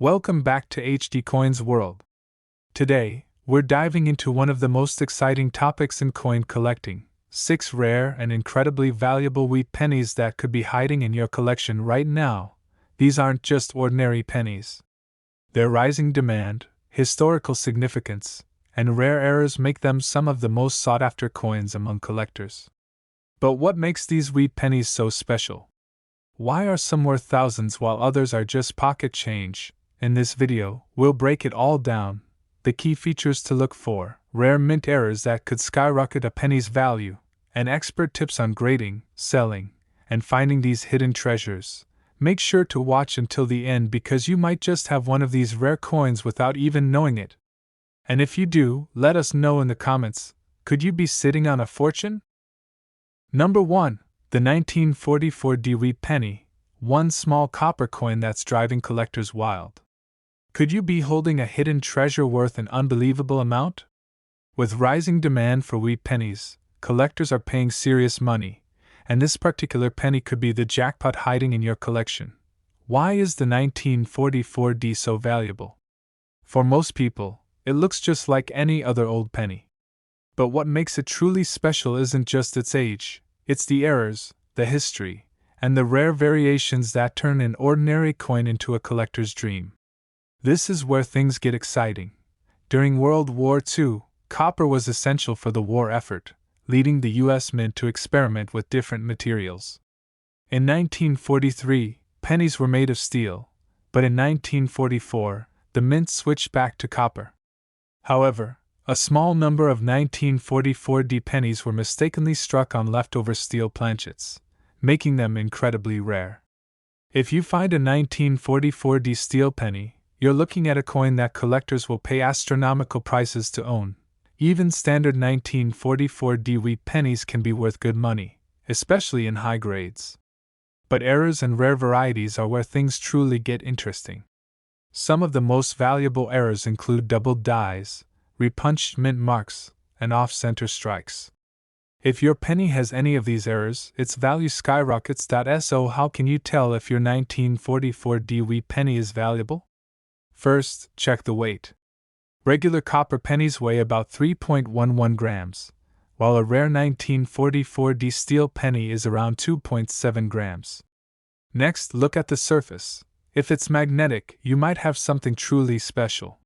Welcome back to HD Coins World. Today, we're diving into one of the most exciting topics in coin collecting: 6 rare and incredibly valuable wheat pennies that could be hiding in your collection right now. These aren't just ordinary pennies. Their rising demand, historical significance, and rare errors make them some of the most sought-after coins among collectors. But what makes these wheat pennies so special? Why are some worth thousands while others are just pocket change? In this video, we'll break it all down: the key features to look for, rare mint errors that could skyrocket a penny's value, and expert tips on grading, selling, and finding these hidden treasures. Make sure to watch until the end because you might just have one of these rare coins without even knowing it. And if you do, let us know in the comments. Could you be sitting on a fortune? Number 1. The 1944 wheat penny, one small copper coin that's driving collectors wild. Could you be holding a hidden treasure worth an unbelievable amount? With rising demand for wheat pennies, collectors are paying serious money, and this particular penny could be the jackpot hiding in your collection. Why is the 1944 so valuable? For most people, it looks just like any other old penny. But what makes it truly special isn't just its age, it's the errors, the history, and the rare variations that turn an ordinary coin into a collector's dream. This is where things get exciting. During World War II, copper was essential for the war effort, leading the U.S. Mint to experiment with different materials. In 1943, pennies were made of steel, but in 1944, the Mint switched back to copper. However, a small number of 1944 pennies were mistakenly struck on leftover steel planchets, making them incredibly rare. If you find a 1944 steel penny, you're looking at a coin that collectors will pay astronomical prices to own. Even standard 1944 wheat pennies can be worth good money, especially in high grades. But errors and rare varieties are where things truly get interesting. Some of the most valuable errors include doubled dies, repunched mint marks, and off-center strikes. If your penny has any of these errors, its value skyrockets. So how can you tell if your 1944 wheat penny is valuable? First, check the weight. Regular copper pennies weigh about 3.11 grams, while a rare 1944 steel penny is around 2.7 grams. Next, look at the surface. If it's magnetic, you might have something truly special.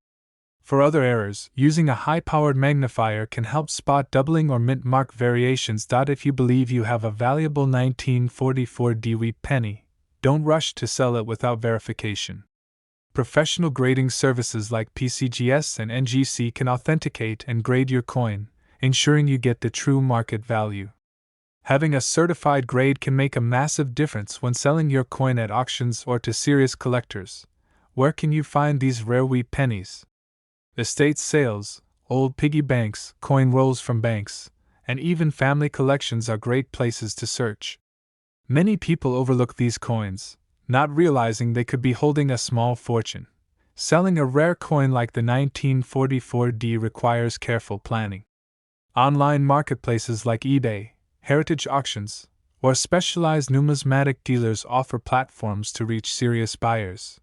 For other errors, using a high-powered magnifier can help spot doubling or mint mark variations. If you believe you have a valuable 1944 wheat penny, don't rush to sell it without verification. Professional grading services like PCGS and NGC can authenticate and grade your coin, ensuring you get the true market value. Having a certified grade can make a massive difference when selling your coin at auctions or to serious collectors. Where can you find these rare wheat pennies? Estate sales, old piggy banks, coin rolls from banks, and even family collections are great places to search. Many people overlook these coins, not realizing they could be holding a small fortune. Selling a rare coin like the 1944 requires careful planning. Online marketplaces like eBay, heritage auctions, or specialized numismatic dealers offer platforms to reach serious buyers.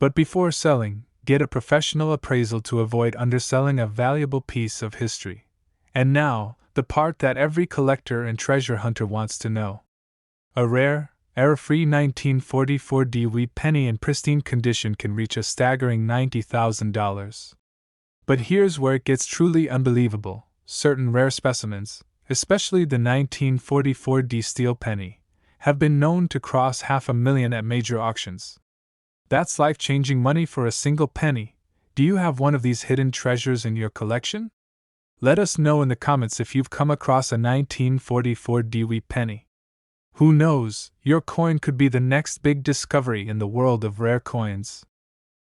But before selling, get a professional appraisal to avoid underselling a valuable piece of history. And now, the part that every collector and treasure hunter wants to know. A rare, error-free 1944 wheat penny in pristine condition can reach a staggering $90,000. But here's where it gets truly unbelievable. Certain rare specimens, especially the 1944 steel penny, have been known to cross $500,000 at major auctions. That's life-changing money for a single penny. Do you have one of these hidden treasures in your collection? Let us know in the comments if you've come across a 1944 wheat penny. Who knows, your coin could be the next big discovery in the world of rare coins.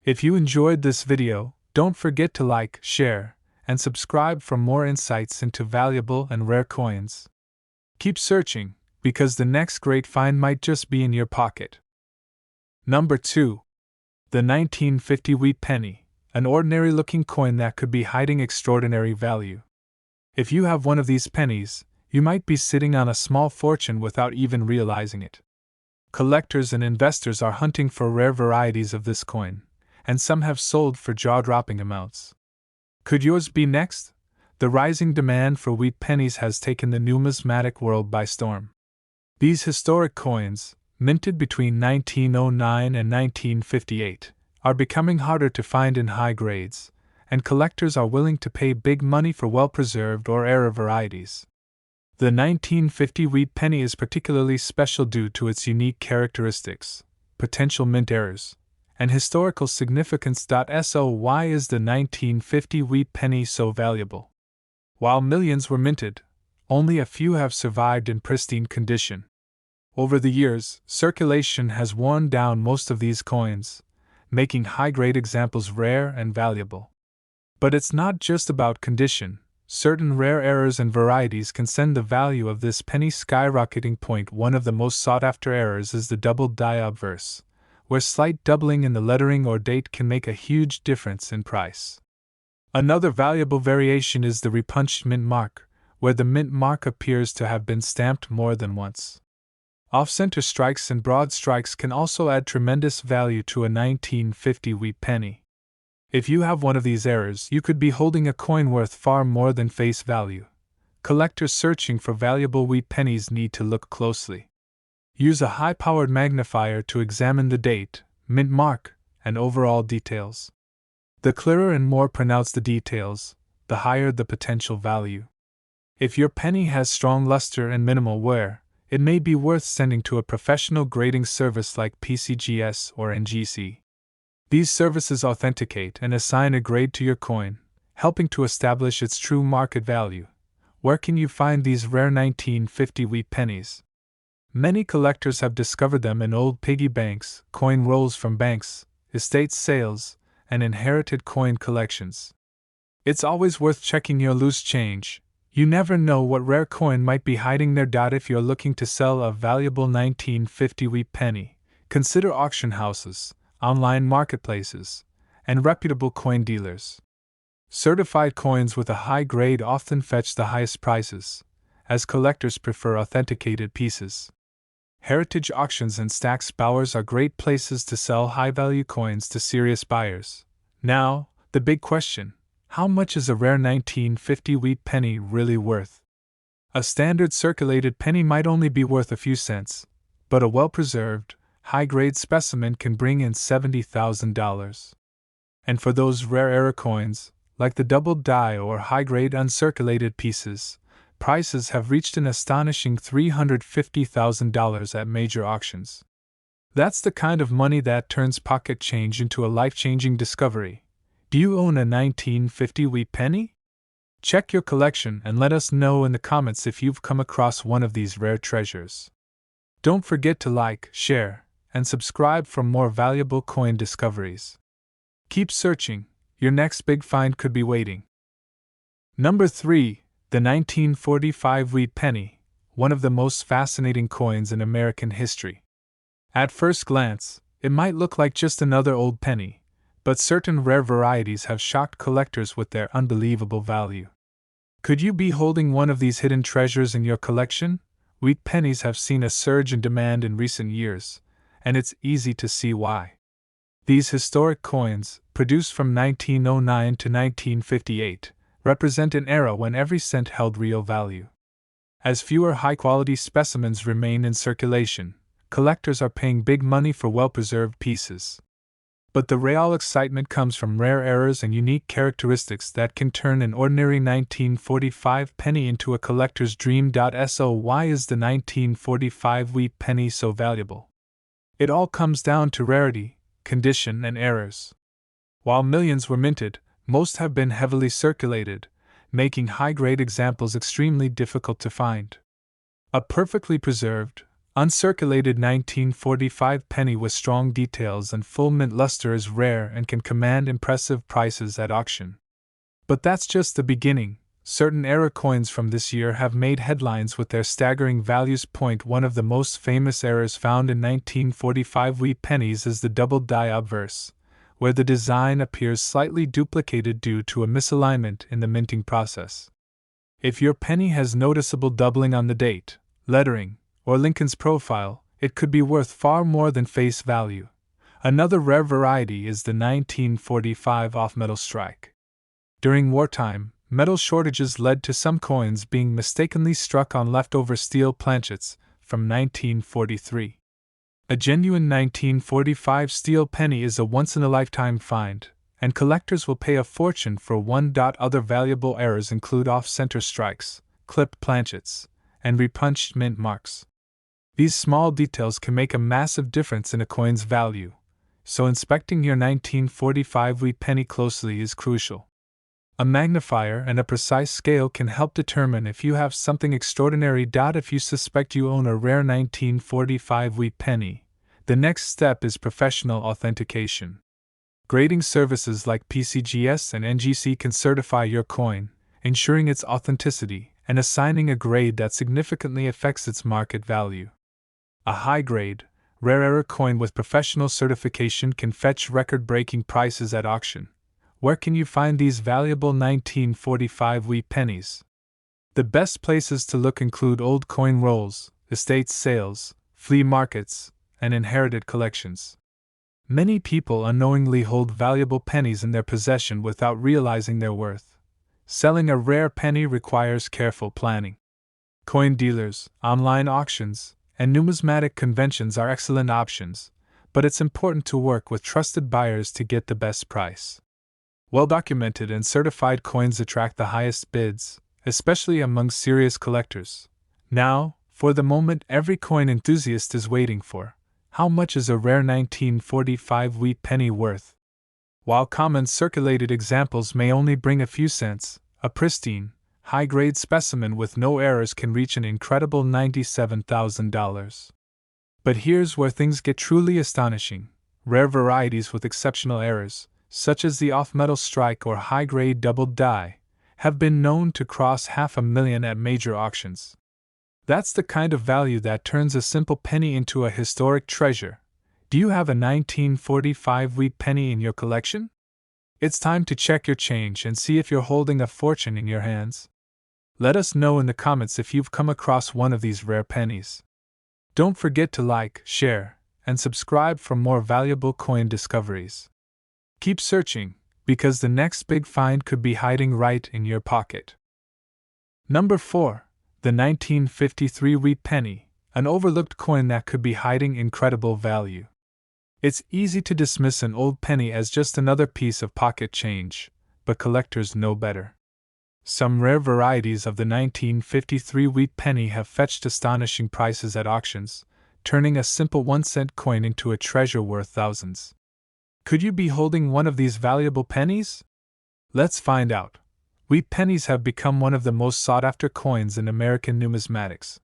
If you enjoyed this video, don't forget to like, share, and subscribe for more insights into valuable and rare coins. Keep searching, because the next great find might just be in your pocket. Number 2. The 1950 wheat penny, an ordinary-looking coin that could be hiding extraordinary value. If you have one of these pennies, you might be sitting on a small fortune without even realizing it. Collectors and investors are hunting for rare varieties of this coin, and some have sold for jaw-dropping amounts. Could yours be next? The rising demand for wheat pennies has taken the numismatic world by storm. These historic coins, minted between 1909 and 1958, are becoming harder to find in high grades, and collectors are willing to pay big money for well-preserved or rarer varieties. The 1950 wheat penny is particularly special due to its unique characteristics, potential mint errors, and historical significance. So why is the 1950 wheat penny so valuable? While millions were minted, only a few have survived in pristine condition. Over the years, circulation has worn down most of these coins, making high-grade examples rare and valuable. But it's not just about condition. Certain rare errors and varieties can send the value of this penny skyrocketing. One of the most sought-after errors is the doubled die obverse, where slight doubling in the lettering or date can make a huge difference in price. Another valuable variation is the repunched mint mark, where the mint mark appears to have been stamped more than once. Off-center strikes and broad strikes can also add tremendous value to a 1950 wheat penny. If you have one of these errors, you could be holding a coin worth far more than face value. Collectors searching for valuable wheat pennies need to look closely. Use a high-powered magnifier to examine the date, mint mark, and overall details. The clearer and more pronounced the details, the higher the potential value. If your penny has strong luster and minimal wear, it may be worth sending to a professional grading service like PCGS or NGC. These services authenticate and assign a grade to your coin, helping to establish its true market value. Where can you find these rare 1950 wheat pennies? Many collectors have discovered them in old piggy banks, coin rolls from banks, estate sales, and inherited coin collections. It's always worth checking your loose change. You never know what rare coin might be hiding there. If you're looking to sell a valuable 1950 wheat penny, consider auction houses, online marketplaces, and reputable coin dealers. Certified coins with a high grade often fetch the highest prices, as collectors prefer authenticated pieces. Heritage auctions and stacks bowers are great places to sell high-value coins to serious buyers. Now, the big question. How much is a rare 1950 wheat penny really worth? A standard circulated penny might only be worth a few cents, but a well-preserved, high-grade specimen can bring in $70,000. And for those rare error coins, like the doubled die or high-grade uncirculated pieces, prices have reached an astonishing $350,000 at major auctions. That's the kind of money that turns pocket change into a life-changing discovery. Do you own a 1950 wheat penny? Check your collection and let us know in the comments if you've come across one of these rare treasures. Don't forget to like, share, and subscribe for more valuable coin discoveries. Keep searching, your next big find could be waiting. Number 3. The 1945 wheat penny, one of the most fascinating coins in American history. At first glance, it might look like just another old penny, but certain rare varieties have shocked collectors with their unbelievable value. Could you be holding one of these hidden treasures in your collection? Wheat pennies have seen a surge in demand in recent years, and it's easy to see why. These historic coins, produced from 1909 to 1958, represent an era when every cent held real value. As fewer high-quality specimens remain in circulation, collectors are paying big money for well-preserved pieces. But the real excitement comes from rare errors and unique characteristics that can turn an ordinary 1945 penny into a collector's dream. So why is the 1945 wheat penny so valuable? It all comes down to rarity, condition, and errors. While millions were minted, most have been heavily circulated, making high-grade examples extremely difficult to find. A perfectly preserved, uncirculated 1945 penny with strong details and full mint luster is rare and can command impressive prices at auction. But that's just the beginning. Certain error coins from this year have made headlines with their staggering values. One of the most famous errors found in 1945 wheat pennies is the doubled die obverse, where the design appears slightly duplicated due to a misalignment in the minting process. If your penny has noticeable doubling on the date, lettering, or Lincoln's profile, it could be worth far more than face value. Another rare variety is the 1945 off-metal strike. During wartime, metal shortages led to some coins being mistakenly struck on leftover steel planchets from 1943. A genuine 1945 steel penny is a once-in-a-lifetime find, and collectors will pay a fortune for one. Other valuable errors include off-center strikes, clipped planchets, and repunched mint marks. These small details can make a massive difference in a coin's value, so inspecting your 1945 wheat penny closely is crucial. A magnifier and a precise scale can help determine if you have something extraordinary. If you suspect you own a rare 1945 wheat penny, the next step is professional authentication. Grading services like PCGS and NGC can certify your coin, ensuring its authenticity and assigning a grade that significantly affects its market value. A high-grade, rare error coin with professional certification can fetch record-breaking prices at auction. Where can you find these valuable 1945 wheat pennies? The best places to look include old coin rolls, estate sales, flea markets, and inherited collections. Many people unknowingly hold valuable pennies in their possession without realizing their worth. Selling a rare penny requires careful planning. Coin dealers, online auctions, and numismatic conventions are excellent options, but it's important to work with trusted buyers to get the best price. Well-documented and certified coins attract the highest bids, especially among serious collectors. Now, for the moment every coin enthusiast is waiting for: how much is a rare 1945 wheat penny worth? While common circulated examples may only bring a few cents, a pristine, high-grade specimen with no errors can reach an incredible $97,000. But here's where things get truly astonishing. Rare varieties with exceptional errors, such as the off-metal strike or high-grade doubled die, have been known to cross $500,000 at major auctions. That's the kind of value that turns a simple penny into a historic treasure. Do you have a 1945 wheat penny in your collection? It's time to check your change and see if you're holding a fortune in your hands. Let us know in the comments if you've come across one of these rare pennies. Don't forget to like, share, and subscribe for more valuable coin discoveries. Keep searching, because the next big find could be hiding right in your pocket. Number 4. The 1953 wheat penny, an overlooked coin that could be hiding incredible value. It's easy to dismiss an old penny as just another piece of pocket change, but collectors know better. Some rare varieties of the 1953 wheat penny have fetched astonishing prices at auctions, turning a simple 1-cent coin into a treasure worth thousands. Could you be holding one of these valuable pennies? Let's find out. Wheat pennies have become one of the most sought-after coins in American numismatics.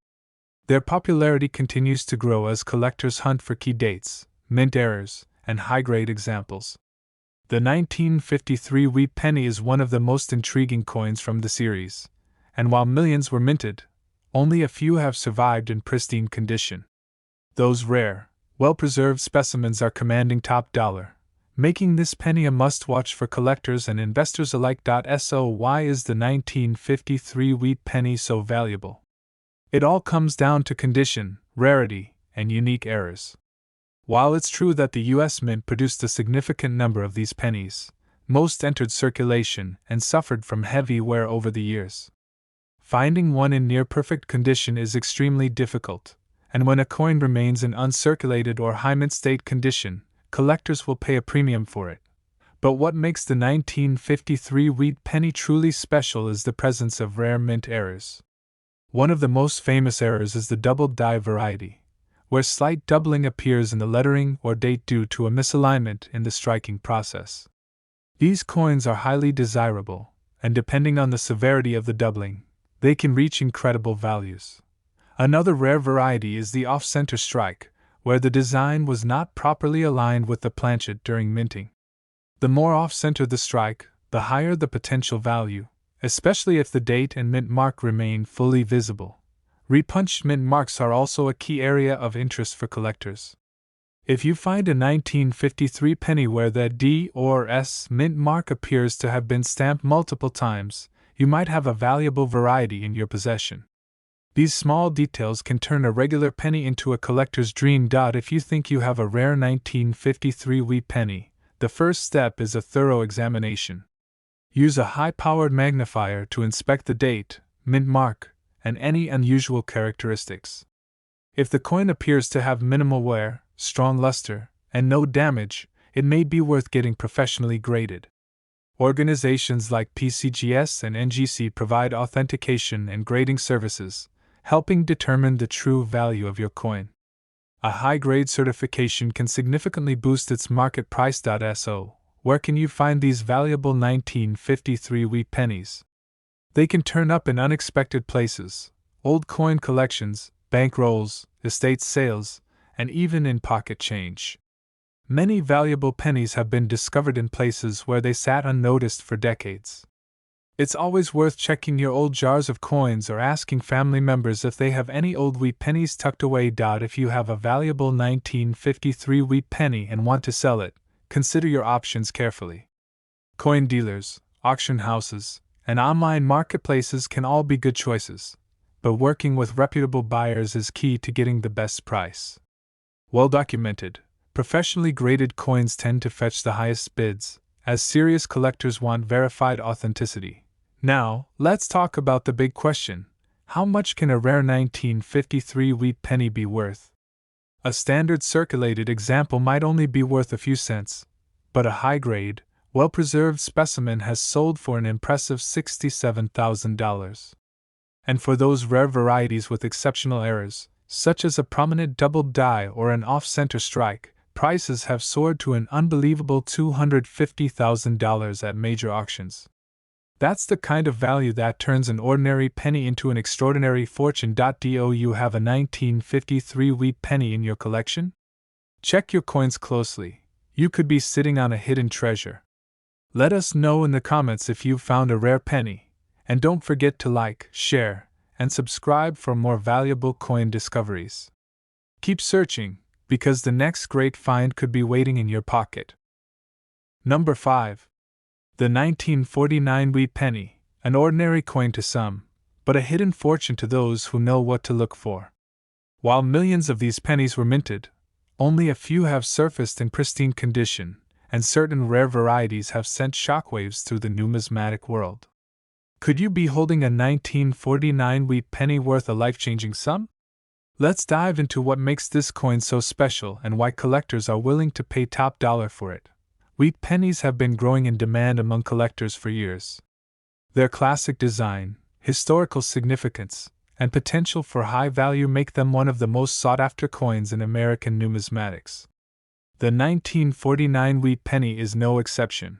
Their popularity continues to grow as collectors hunt for key dates, mint errors, and high-grade examples. The 1953 wheat penny is one of the most intriguing coins from the series, and while millions were minted, only a few have survived in pristine condition. Those rare, well-preserved specimens are commanding top dollar, making this penny a must-watch for collectors and investors alike. So why is the 1953 wheat penny so valuable? It all comes down to condition, rarity, and unique errors. While it's true that the U.S. Mint produced a significant number of these pennies, most entered circulation and suffered from heavy wear over the years. Finding one in near-perfect condition is extremely difficult, and when a coin remains in uncirculated or high mint state condition, collectors will pay a premium for it. But what makes the 1953 wheat penny truly special is the presence of rare mint errors. One of the most famous errors is the double die variety, where slight doubling appears in the lettering or date due to a misalignment in the striking process. These coins are highly desirable, and depending on the severity of the doubling, they can reach incredible values. Another rare variety is the off-center strike, where the design was not properly aligned with the planchet during minting. The more off-center the strike, the higher the potential value, especially if the date and mint mark remain fully visible. Repunched mint marks are also a key area of interest for collectors. If you find a 1953 penny where the D or S mint mark appears to have been stamped multiple times, you might have a valuable variety in your possession. These small details can turn a regular penny into a collector's dream. If you think you have a rare 1953 wheat penny, the first step is a thorough examination. Use a high-powered magnifier to inspect the date, mint mark, and any unusual characteristics. If the coin appears to have minimal wear, strong luster, and no damage, it may be worth getting professionally graded. Organizations like PCGS and NGC provide authentication and grading services, helping determine the true value of your coin. A high-grade certification can significantly boost its market price. So, where can you find these valuable 1953 wheat pennies? They can turn up in unexpected places: old coin collections, bank rolls, estate sales, and even in pocket change. Many valuable pennies have been discovered in places where they sat unnoticed for decades. It's always worth checking your old jars of coins or asking family members if they have any old wheat pennies tucked away. If you have a valuable 1953 wheat penny and want to sell it, consider your options carefully. Coin dealers, auction houses, and online marketplaces can all be good choices, but working with reputable buyers is key to getting the best price. Well-documented, professionally graded coins tend to fetch the highest bids, as serious collectors want verified authenticity. Now, let's talk about the big question: how much can a rare 1953 wheat penny be worth? A standard circulated example might only be worth a few cents, but a high-grade, well-preserved specimen has sold for an impressive $67,000. And for those rare varieties with exceptional errors, such as a prominent doubled die or an off-center strike, prices have soared to an unbelievable $250,000 at major auctions. That's the kind of value that turns an ordinary penny into an extraordinary fortune. Do you have a 1953 wheat penny in your collection? Check your coins closely. You could be sitting on a hidden treasure. Let us know in the comments if you've found a rare penny, and don't forget to like, share, and subscribe for more valuable coin discoveries. Keep searching, because the next great find could be waiting in your pocket. Number 5. The 1949 wheat penny, an ordinary coin to some, but a hidden fortune to those who know what to look for. While millions of these pennies were minted, only a few have surfaced in pristine condition, and certain rare varieties have sent shockwaves through the numismatic world. Could you be holding a 1949 wheat penny worth a life-changing sum? Let's dive into what makes this coin so special and why collectors are willing to pay top dollar for it. Wheat pennies have been growing in demand among collectors for years. Their classic design, historical significance, and potential for high value make them one of the most sought-after coins in American numismatics. The 1949 wheat penny is no exception.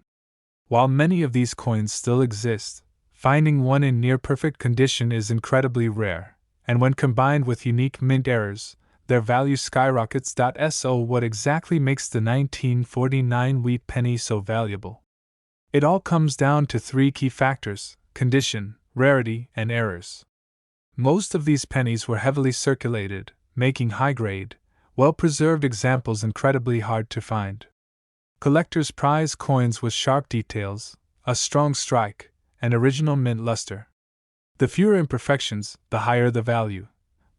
While many of these coins still exist, finding one in near-perfect condition is incredibly rare, and when combined with unique mint errors, their value skyrockets. So what exactly makes the 1949 wheat penny so valuable? It all comes down to three key factors: condition, rarity, and errors. Most of these pennies were heavily circulated, making high-grade, well-preserved examples incredibly hard to find. Collectors prize coins with sharp details, a strong strike, and original mint luster. The fewer imperfections, the higher the value.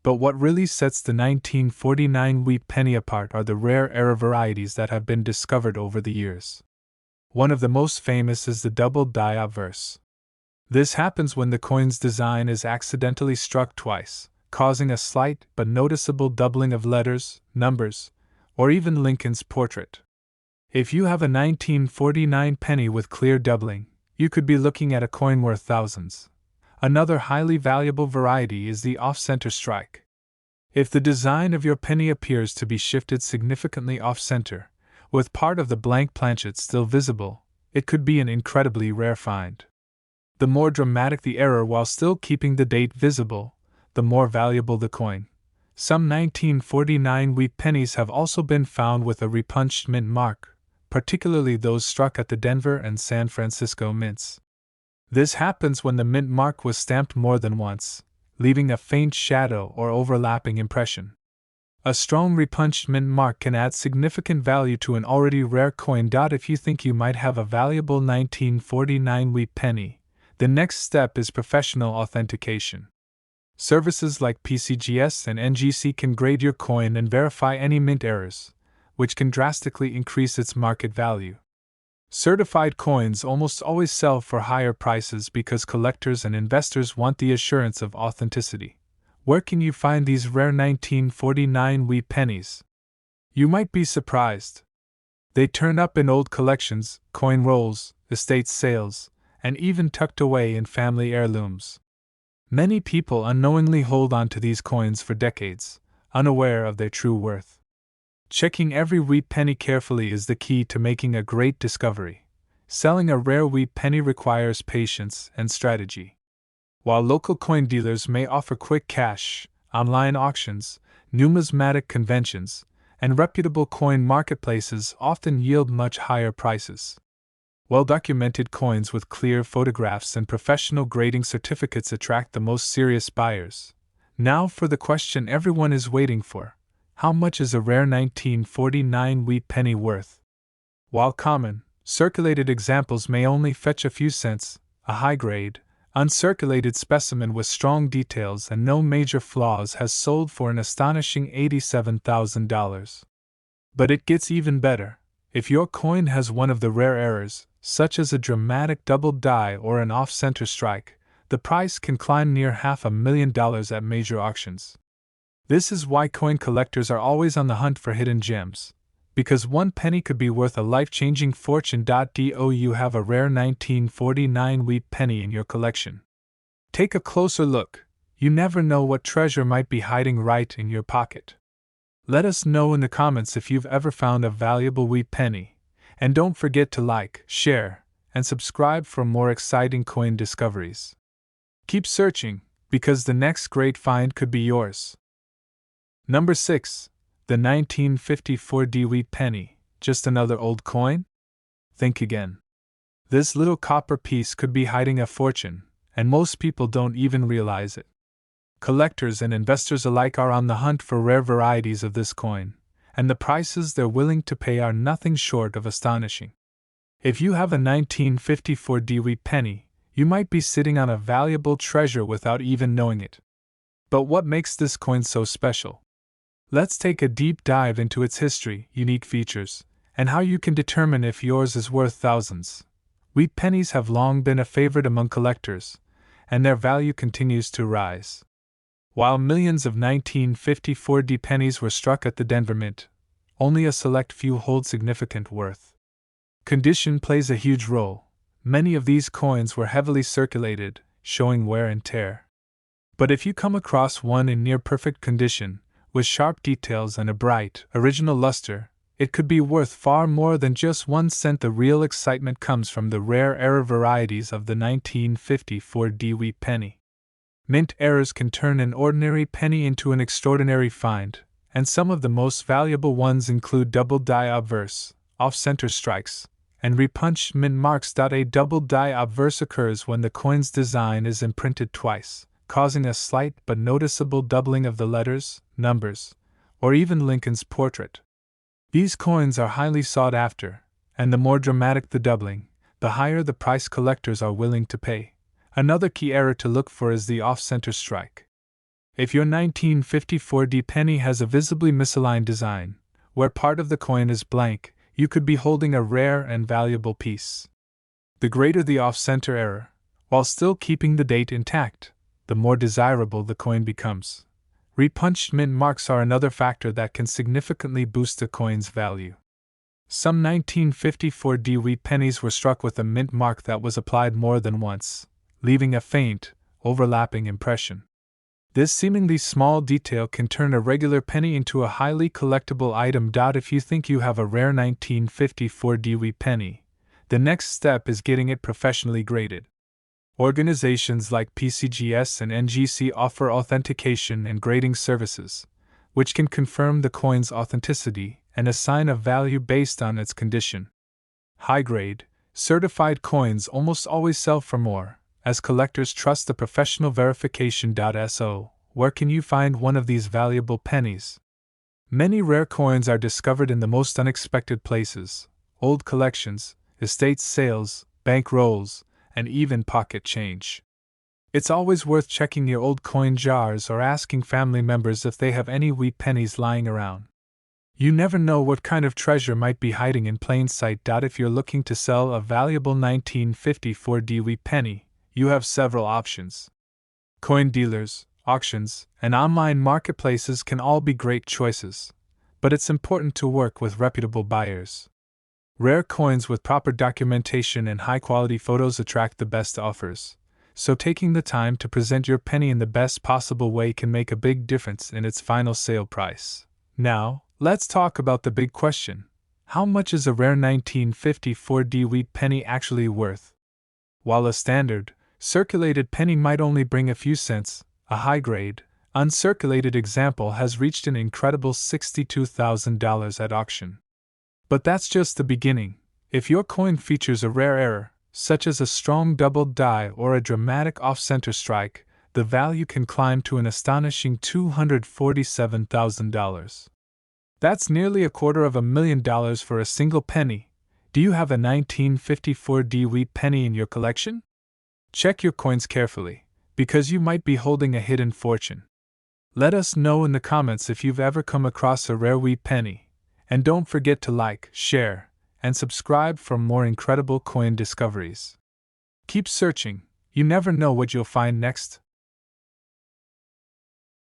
But what really sets the 1949 wheat penny apart are the rare error varieties that have been discovered over the years. One of the most famous is the double die obverse. This happens when the coin's design is accidentally struck twice, causing a slight but noticeable doubling of letters, numbers, or even Lincoln's portrait. If you have a 1949 penny with clear doubling, you could be looking at a coin worth thousands. Another highly valuable variety is the off-center strike. If the design of your penny appears to be shifted significantly off-center, with part of the blank planchet still visible, it could be an incredibly rare find. The more dramatic the error while still keeping the date visible, the more valuable the coin. Some 1949 wheat pennies have also been found with a repunched mint mark, particularly those struck at the Denver and San Francisco mints. This happens when the mint mark was stamped more than once, leaving a faint shadow or overlapping impression. A strong repunched mint mark can add significant value to an already rare coin. If you think you might have a valuable 1949 wheat penny, the next step is professional authentication. Services like PCGS and NGC can grade your coin and verify any mint errors, which can drastically increase its market value. Certified coins almost always sell for higher prices because collectors and investors want the assurance of authenticity. Where can you find these rare 1949 wee pennies? You might be surprised. They turn up in old collections, coin rolls, estate sales, and even tucked away in family heirlooms. Many people unknowingly hold on to these coins for decades, unaware of their true worth. Checking every wee penny carefully is the key to making a great discovery. Selling a rare wee penny requires patience and strategy. While local coin dealers may offer quick cash, online auctions, numismatic conventions, and reputable coin marketplaces often yield much higher prices. Well-documented coins with clear photographs and professional grading certificates attract the most serious buyers. Now for the question everyone is waiting for. How much is a rare 1949 wee penny worth? While common, circulated examples may only fetch a few cents, a high-grade, uncirculated specimen with strong details and no major flaws has sold for an astonishing $87,000. But it gets even better. If your coin has one of the rare errors, such as a dramatic double die or an off-center strike, the price can climb near $500,000 at major auctions. This is why coin collectors are always on the hunt for hidden gems. Because one penny could be worth a life-changing fortune. Do you have a rare 1949 wee penny in your collection? Take a closer look. You never know what treasure might be hiding right in your pocket. Let us know in the comments if you've ever found a valuable wee penny. And don't forget to like, share, and subscribe for more exciting coin discoveries. Keep searching, because the next great find could be yours. Number 6. The 1954 wee penny, just another old coin? Think again. This little copper piece could be hiding a fortune, and most people don't even realize it. Collectors and investors alike are on the hunt for rare varieties of this coin, and the prices they're willing to pay are nothing short of astonishing. If you have a 1954 wee penny, you might be sitting on a valuable treasure without even knowing it. But what makes this coin so special? Let's take a deep dive into its history, unique features, and how you can determine if yours is worth thousands. Wee pennies have long been a favorite among collectors, and their value continues to rise. While millions of 1954 pennies were struck at the Denver Mint, only a select few hold significant worth. Condition plays a huge role. Many of these coins were heavily circulated, showing wear and tear. But if you come across one in near-perfect condition, with sharp details and a bright, original luster, it could be worth far more than just 1 cent. The real excitement comes from the rare error varieties of the 1954 wee penny. Mint errors can turn an ordinary penny into an extraordinary find, and some of the most valuable ones include double die obverse, off-center strikes, and repunched mint marks. A double die obverse occurs when the coin's design is imprinted twice, causing a slight but noticeable doubling of the letters, numbers, or even Lincoln's portrait. These coins are highly sought after, and the more dramatic the doubling, the higher the price collectors are willing to pay. Another key error to look for is the off-center strike. If your 1954 penny has a visibly misaligned design, where part of the coin is blank, you could be holding a rare and valuable piece. The greater the off-center error, while still keeping the date intact, the more desirable the coin becomes. Repunched mint marks are another factor that can significantly boost a coin's value. Some 1954 wee pennies were struck with a mint mark that was applied more than once, leaving a faint, overlapping impression. This seemingly small detail can turn a regular penny into a highly collectible item. If you think you have a rare 1954 wee penny, the next step is getting it professionally graded. Organizations like PCGS and NGC offer authentication and grading services, which can confirm the coin's authenticity and assign a value based on its condition. High-grade, certified coins almost always sell for more, as collectors trust the professional verification. So, where can you find one of these valuable pennies? Many rare coins are discovered in the most unexpected places: old collections, estate sales, bank rolls, and even pocket change. It's always worth checking your old coin jars or asking family members if they have any wheat pennies lying around. You never know what kind of treasure might be hiding in plain sight. If you're looking to sell a valuable 1954 D wheat penny, you have several options. Coin dealers, auctions, and online marketplaces can all be great choices, but it's important to work with reputable buyers. Rare coins with proper documentation and high-quality photos attract the best offers, so taking the time to present your penny in the best possible way can make a big difference in its final sale price. Now, let's talk about the big question. How much is a rare 1954 D wheat penny actually worth? While a standard, circulated penny might only bring a few cents, a high-grade, uncirculated example has reached an incredible $62,000 at auction. But that's just the beginning. If your coin features a rare error, such as a strong doubled die or a dramatic off-center strike, the value can climb to an astonishing $247,000. That's nearly $250,000 for a single penny. Do you have a 1954 D wheat penny in your collection? Check your coins carefully, because you might be holding a hidden fortune. Let us know in the comments if you've ever come across a rare wheat penny, and don't forget to like, share, and subscribe for more incredible coin discoveries. Keep searching, you never know what you'll find next.